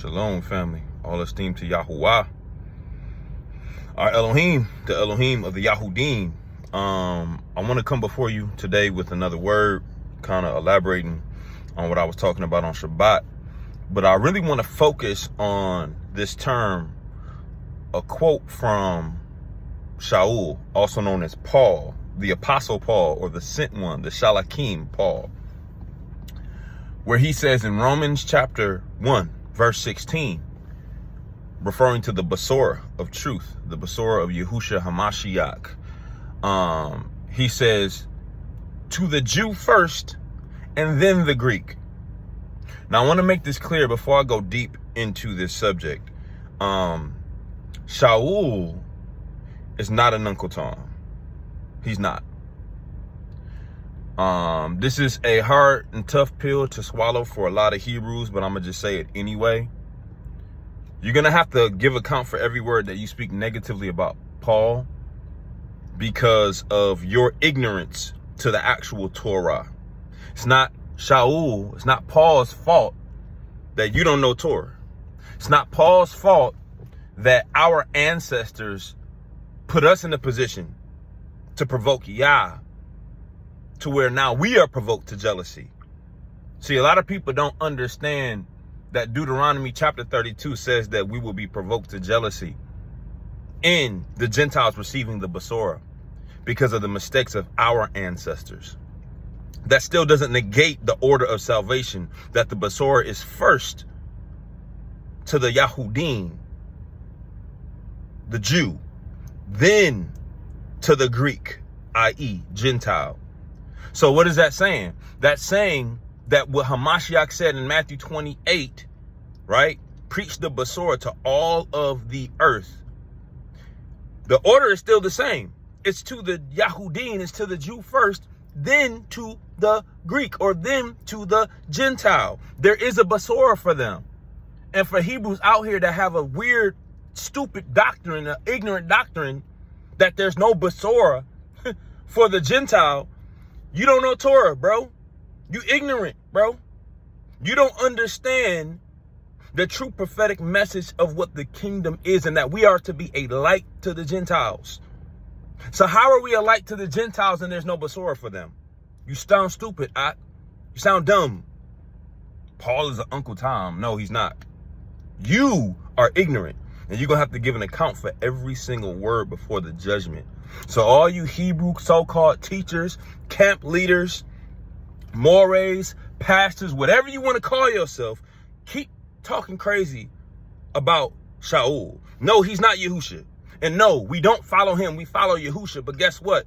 Shalom, family. All esteem to Yahuah, our Elohim, the Elohim of the Yahudean. I want to come before you today with another word, kind of elaborating on what I was talking about on Shabbat. But I really want to focus on this term, a quote from Sha'ul, also known as Paul, the Apostle Paul, or the Sent One, the Shalakim Paul, where he says in Romans chapter 1, verse 16, referring to the Besorah of truth, the Besorah of Yahushua HaMashiach, he says, to the Jew first, and then the Greek. Now, I want to make this clear before I go deep into this subject. Sha'ul is not an Uncle Tom. He's not. This is a hard and tough pill to swallow for a lot of Hebrews, but I'm going to just say it anyway. You're going to have to give account for every word that you speak negatively about Paul because of your ignorance to the actual Torah. It's not Sha'ul, it's not Paul's fault that you don't know Torah. It's not Paul's fault that our ancestors put us in a position to provoke Yah, to where now we are provoked to jealousy. See, a lot of people don't understand that Deuteronomy chapter 32 says that we will be provoked to jealousy in the Gentiles receiving the Besorah because of the mistakes of our ancestors. That still doesn't negate the order of salvation, that the Besorah is first to the Yahudean, the Jew, then to the Greek, i.e. Gentile. So what is that saying? That's saying that what Hamashiach said in Matthew 28, right? Preach the Besorah to all of the earth. The order is still the same. It's to the Yahudean, it's to the Jew first, then to the Greek, or then to the Gentile. There is a Besorah for them. And for Hebrews out here that have a weird, stupid doctrine, an ignorant doctrine, that there's no Besorah for the Gentile, you don't know Torah, bro. You ignorant, bro. You don't understand the true prophetic message of what the kingdom is, and that we are to be a light to the Gentiles. So how are we a light to the Gentiles and there's no Besorah for them? You sound stupid, you sound dumb. Paul is an Uncle Tom. No, he's not. You are ignorant, and you're going to have to give an account for every single word before the judgment. So all you Hebrew so-called teachers, camp leaders, mores, pastors, whatever you want to call yourself, keep talking crazy about Sha'ul. No, he's not Yahushua. And no, we don't follow him. We follow Yahushua. But guess what?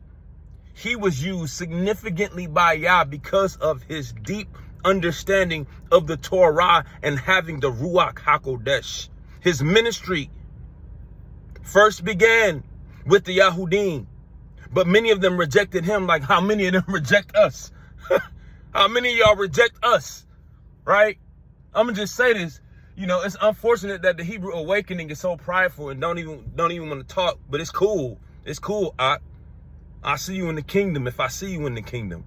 He was used significantly by Yah because of his deep understanding of the Torah and having the Ruach HaKodesh. His ministry first began with the Yahudean, but many of them rejected him, like how many of them reject us. How many of y'all reject us, right? I'm gonna just say this. You know, it's unfortunate that the Hebrew awakening is so prideful and don't even want to talk, but it's cool. It's cool. I'll see you in the kingdom if I see you in the kingdom.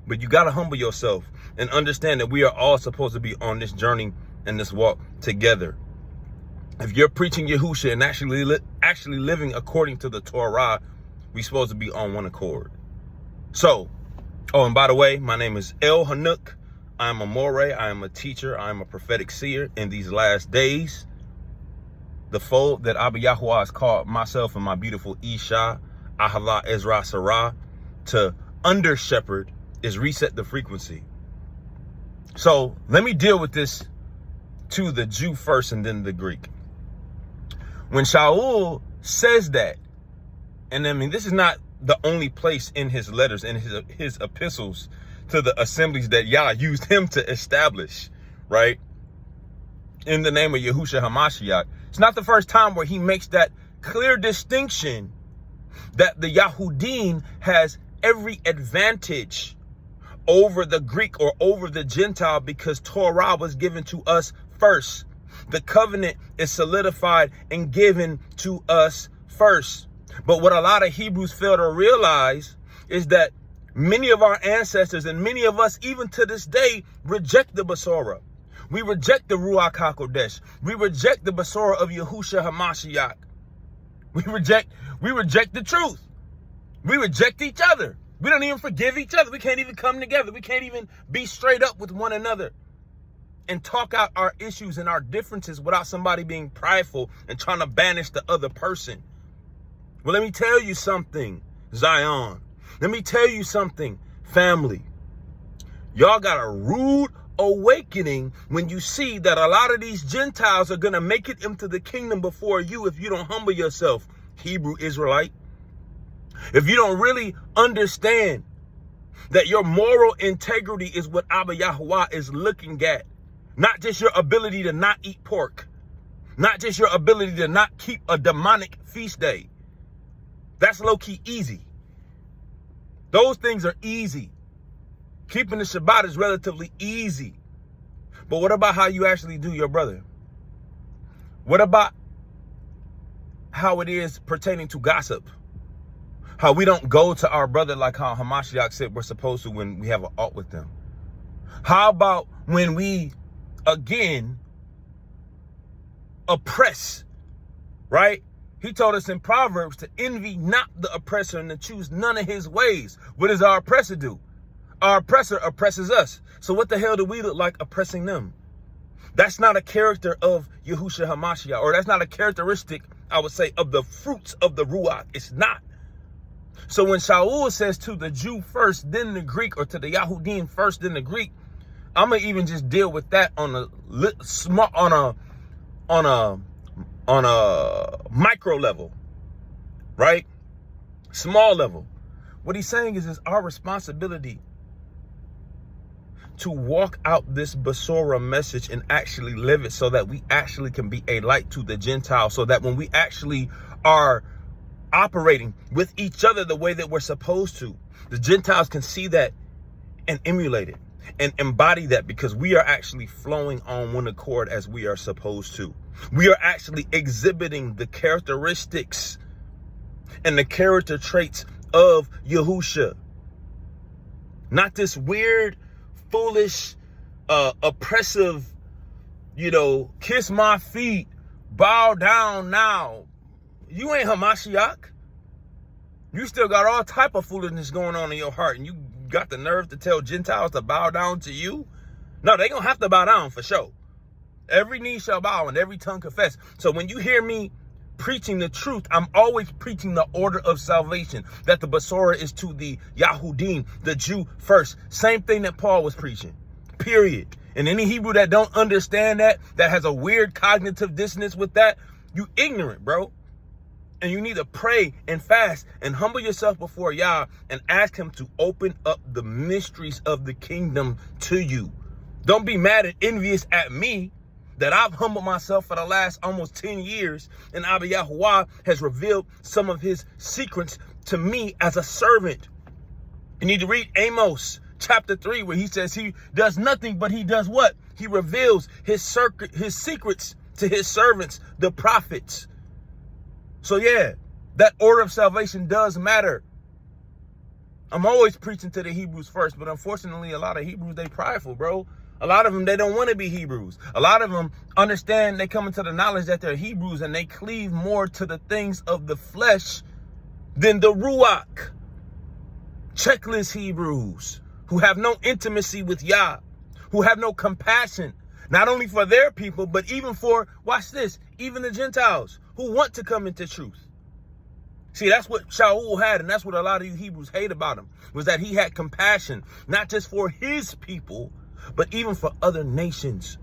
But you got to humble yourself and understand that we are all supposed to be on this journey and this walk together. If you're preaching Yahushua and actually living according to the Torah, we're supposed to be on one accord. So, oh, and by the way, my name is El Hanuk. I'm a more, I am a teacher, I am a prophetic seer in these last days. The fold that Abba Yahuah has called myself and my beautiful Isha, Ahala Ezra Sarah, to under shepherd is reset the frequency. So let me deal with this to the Jew first and then the Greek. When Sha'ul says that, and I mean, this is not the only place in his letters, in his epistles to the assemblies that Yah used him to establish, right? In the name of Yahushua HaMashiach. It's not the first time where he makes that clear distinction that the Yahudean has every advantage over the Greek or over the Gentile because Torah was given to us first. The covenant is solidified and given to us first. But what a lot of Hebrews fail to realize is that many of our ancestors and many of us, even to this day, reject the Besorah. We reject the Ruach HaKodesh. We reject the Besorah of Yahushua HaMashiach. We reject the truth. We reject each other. We don't even forgive each other. We can't even come together. We can't even be straight up with one another and talk out our issues and our differences without somebody being prideful and trying to banish the other person. Well, let me tell you something, Zion. Let me tell you something, family. Y'all got a rude awakening when you see that a lot of these Gentiles are going to make it into the kingdom before you if you don't humble yourself, Hebrew Israelite. If you don't really understand that your moral integrity is what Abba Yahuah is looking at, not just your ability to not eat pork, not just your ability to not keep a demonic feast day. That's low-key easy. Those things are easy. Keeping the Shabbat is relatively easy. But what about how you actually do your brother? What about how it is pertaining to gossip? How we don't go to our brother like how Hamashiach said we're supposed to when we have an alt with them? How about when we, again, oppress, right? He told us in Proverbs to envy not the oppressor and to choose none of his ways. What does our oppressor do? Our oppressor oppresses us. So what the hell do we look like oppressing them? That's not a character of Yahushua HaMashiach, or that's not a characteristic, I would say, of the fruits of the Ruach. It's not. So when Sha'ul says to the Jew first, then the Greek, or to the Yahudean first, then the Greek, I'm gonna even just deal with that on a micro level, right? Small level. What he's saying is it's our responsibility to walk out this Besorah message and actually live it so that we actually can be a light to the Gentiles, so that when we actually are operating with each other the way that we're supposed to, the Gentiles can see that and emulate it and embody that, because we are actually flowing on one accord as we are supposed to. We are actually exhibiting the characteristics and the character traits of Yahusha. Not this weird, foolish, oppressive, kiss my feet, bow down now. You ain't Hamashiach. You still got all type of foolishness going on in your heart, and you got the nerve to tell Gentiles to bow down to you? No, they gonna have to bow down for sure. Every knee shall bow and every tongue confess. So when you hear me preaching the truth, I'm always preaching the order of salvation, that the Besorah is to the Yahudean, the Jew first. Same thing that Paul was preaching, period. And any Hebrew that don't understand that has a weird cognitive dissonance with that, you ignorant, bro. And you need to pray and fast and humble yourself before Yah and ask him to open up the mysteries of the kingdom to you. Don't be mad and envious at me that I've humbled myself for the last almost 10 years, and Abba Yahuah has revealed some of his secrets to me as a servant. You need to read Amos chapter 3, where he says he does nothing, but he does what? He reveals his secrets to his servants, the prophets. So yeah, that order of salvation does matter. I'm always preaching to the Hebrews first, but unfortunately, a lot of Hebrews, they prideful, bro. A lot of them, they don't want to be Hebrews. A lot of them understand, they come into the knowledge that they're Hebrews, and they cleave more to the things of the flesh than the Ruach. Checklist Hebrews who have no intimacy with Yah, who have no compassion, not only for their people, but even for, watch this, even the Gentiles who want to come into truth. See, that's what Sha'ul had, and that's what a lot of you Hebrews hate about him, was that he had compassion, not just for his people, but even for other nations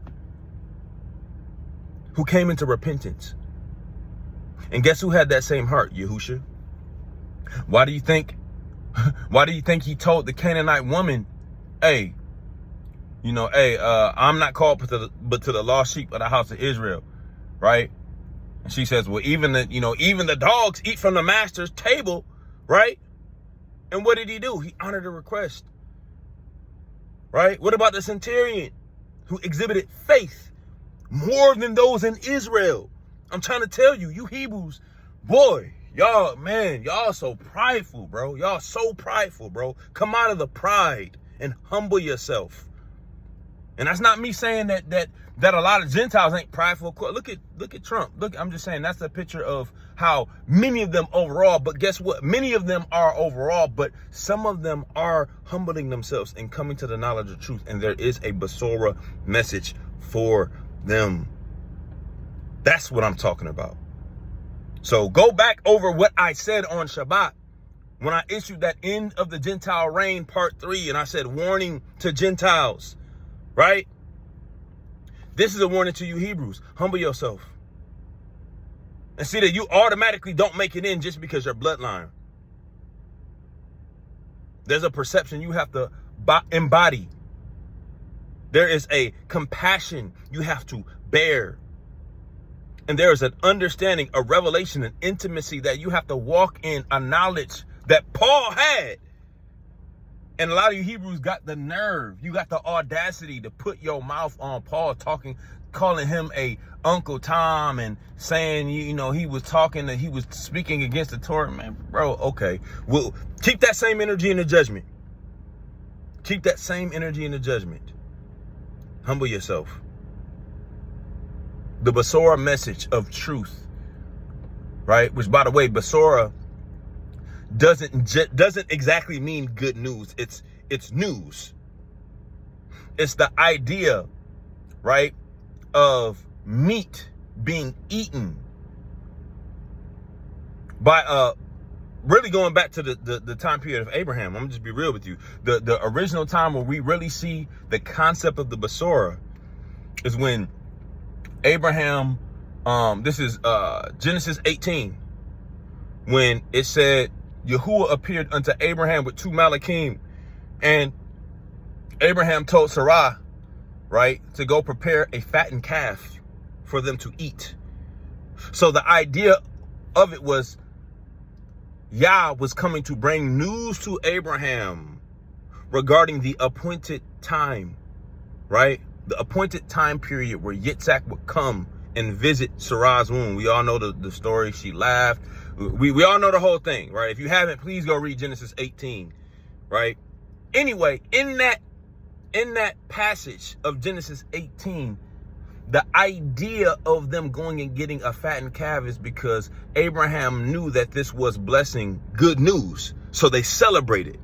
who came into repentance. And guess who had that same heart? Yahusha. Why do you think he told the Canaanite woman, hey, I'm not called but to the lost sheep of the house of Israel, right? And she says, well, even the dogs eat from the master's table, right? And what did he do? He honored the request, right? What about the centurion who exhibited faith more than those in Israel? I'm trying to tell you, you Hebrews, boy, y'all so prideful, bro. Y'all so prideful, bro. Come out of the pride and humble yourself. And that's not me saying that a lot of Gentiles ain't prideful. Look at Trump. I'm just saying that's a picture of how many of them overall, but guess what? Many of them are overall, but some of them are humbling themselves and coming to the knowledge of truth. And there is a Besorah message for them. That's what I'm talking about. So go back over what I said on Shabbat when I issued that End of the Gentile Reign Part 3, and I said warning to Gentiles. Right? This is a warning to you Hebrews. Humble yourself. And see that you automatically don't make it in just because you're bloodline. There's a perception you have to embody. There is a compassion you have to bear. And there is an understanding, a revelation, an intimacy that you have to walk in, a knowledge that Paul had. And a lot of you Hebrews got the nerve, you got the audacity to put your mouth on Paul, calling him a Uncle Tom and saying, he was speaking against the Torah. Man, bro, okay. Well, keep that same energy in the judgment. Keep that same energy in the judgment. Humble yourself. The Besorah message of truth, right? Which, by the way, Besorah doesn't exactly mean good news. It's news. It's the idea, right, of meat being eaten by really going back to the time period of Abraham. I'm gonna just be real with you. The original time where we really see the concept of the Besorah is when Abraham, this is Genesis 18, when it said Yahuah appeared unto Abraham with two Malachim, and Abraham told Sarah, right, to go prepare a fattened calf for them to eat. So the idea of it was Yah was coming to bring news to Abraham regarding the appointed time, right? The appointed time period where Yitzhak would come and visit Sarah's womb. We all know the story. She laughed. We all know the whole thing, right? If you haven't, please go read Genesis 18, right? Anyway, in that passage of Genesis 18, the idea of them going and getting a fattened calf is because Abraham knew that this was blessing, good news. So they celebrated.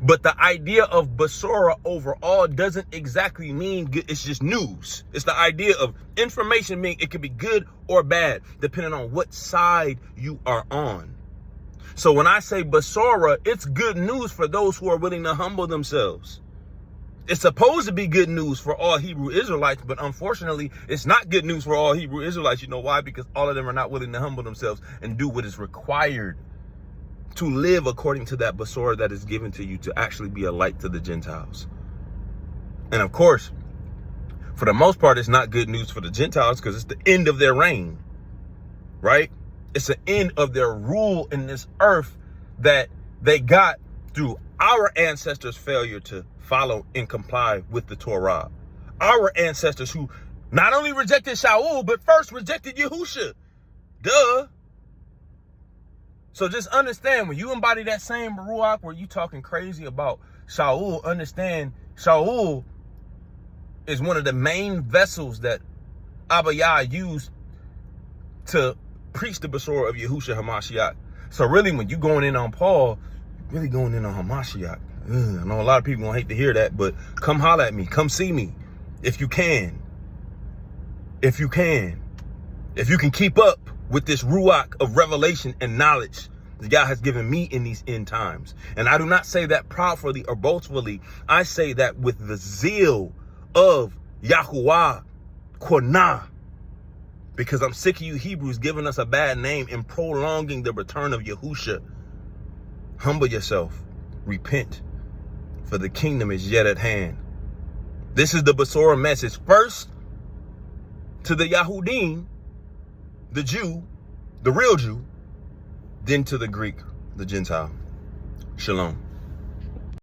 But the idea of Besorah overall doesn't exactly mean good. It's just news. It's the idea of information, meaning it could be good or bad, depending on what side you are on. So when I say Besorah, it's good news for those who are willing to humble themselves. It's supposed to be good news for all Hebrew Israelites, but unfortunately, it's not good news for all Hebrew Israelites. You know why? Because all of them are not willing to humble themselves and do what is required to live according to that Besorah that is given to you to actually be a light to the Gentiles. And of course, for the most part, it's not good news for the Gentiles because it's the end of their reign, right? It's the end of their rule in this earth that they got through our ancestors' failure to follow and comply with the Torah. Our ancestors who not only rejected Sha'ul, but first rejected Yahushua. Duh. So just understand, when you embody that same Ruach where you talking crazy about Sha'ul, understand Sha'ul is one of the main vessels that Abba Yah used to preach the Besorah of Yahushua HaMashiach. So really, when you going in on Paul, you're really going in on HaMashiach. I know a lot of people gonna hate to hear that, but come holler at me. Come see me if you can. If you can. If you can keep up with this Ruach of revelation and knowledge that God has given me in these end times. And I do not say that proudly or boastfully. I say that with the zeal of Yahuah Qanah. Because I'm sick of you Hebrews giving us a bad name and prolonging the return of Yahushua. Humble yourself. Repent. For the kingdom is yet at hand. This is the Besorah message. First, to the Yahudean, the Jew, the real Jew, then to the Greek, the Gentile. Shalom.